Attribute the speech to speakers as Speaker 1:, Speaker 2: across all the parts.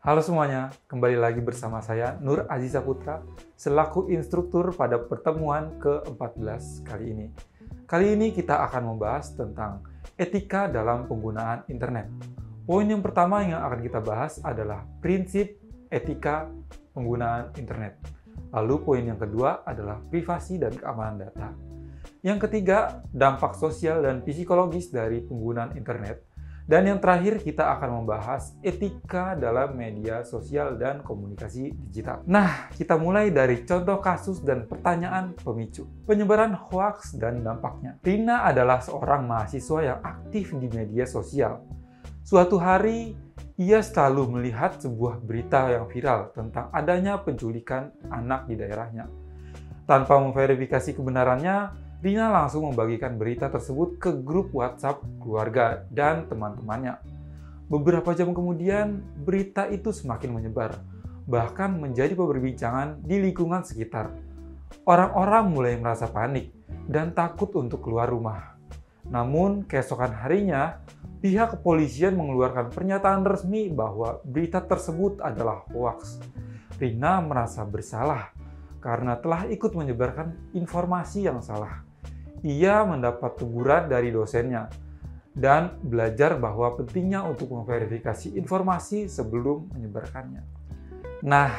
Speaker 1: Halo semuanya, kembali lagi bersama saya Nur Aziza Putra selaku instruktur pada pertemuan ke-14 kali ini. Kali ini kita akan membahas tentang etika dalam penggunaan internet. Poin yang pertama yang akan kita bahas adalah prinsip etika penggunaan internet. Lalu poin yang kedua adalah privasi dan keamanan data. Yang ketiga, dampak sosial dan psikologis dari penggunaan internet. Dan yang terakhir, kita akan membahas etika dalam media sosial dan komunikasi digital. Nah, kita mulai dari contoh kasus dan pertanyaan pemicu. Penyebaran hoaks dan dampaknya. Rina adalah seorang mahasiswa yang aktif di media sosial. Suatu hari, ia selalu melihat sebuah berita yang viral tentang adanya penculikan anak di daerahnya. Tanpa memverifikasi kebenarannya, Rina langsung membagikan berita tersebut ke grup WhatsApp keluarga dan teman-temannya. Beberapa jam kemudian, berita itu semakin menyebar, bahkan menjadi perbincangan di lingkungan sekitar. Orang-orang mulai merasa panik dan takut untuk keluar rumah. Namun, keesokan harinya, pihak kepolisian mengeluarkan pernyataan resmi bahwa berita tersebut adalah hoaks. Rina merasa bersalah karena telah ikut menyebarkan informasi yang salah. Ia mendapat teguran dari dosennya dan belajar bahwa pentingnya untuk memverifikasi informasi sebelum menyebarkannya. Nah,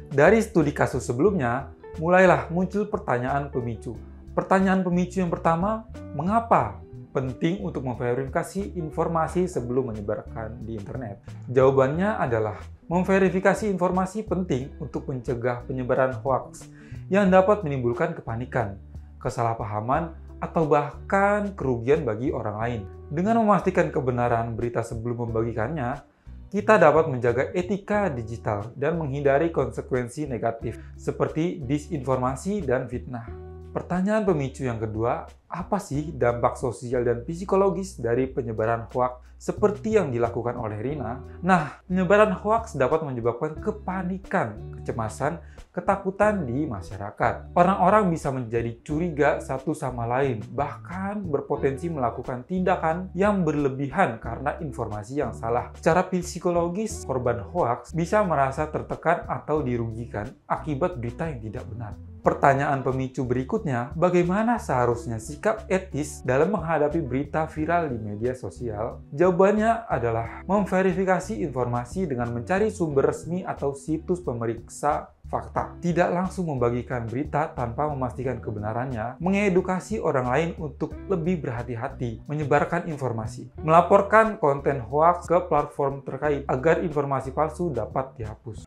Speaker 1: dari studi kasus sebelumnya, mulailah muncul pertanyaan pemicu. Pertanyaan pemicu yang pertama, mengapa penting untuk memverifikasi informasi sebelum menyebarkan di internet? Jawabannya adalah, memverifikasi informasi penting untuk mencegah penyebaran hoaks yang dapat menimbulkan kepanikan, kesalahpahaman, atau bahkan kerugian bagi orang lain. Dengan memastikan kebenaran berita sebelum membagikannya, kita dapat menjaga etika digital dan menghindari konsekuensi negatif seperti disinformasi dan fitnah. Pertanyaan pemicu yang kedua, apa sih dampak sosial dan psikologis dari penyebaran hoaks seperti yang dilakukan oleh Rina? Nah, penyebaran hoaks dapat menyebabkan kepanikan, kecemasan, ketakutan di masyarakat. Orang-orang bisa menjadi curiga satu sama lain, bahkan berpotensi melakukan tindakan yang berlebihan karena informasi yang salah. Secara psikologis, korban hoaks bisa merasa tertekan atau dirugikan akibat berita yang tidak benar. Pertanyaan pemicu berikutnya, bagaimana seharusnya sikap etis dalam menghadapi berita viral di media sosial? Jawabannya adalah memverifikasi informasi dengan mencari sumber resmi atau situs pemeriksa fakta. Tidak langsung membagikan berita tanpa memastikan kebenarannya, mengedukasi orang lain untuk lebih berhati-hati menyebarkan informasi, melaporkan konten hoaks ke platform terkait agar informasi palsu dapat dihapus.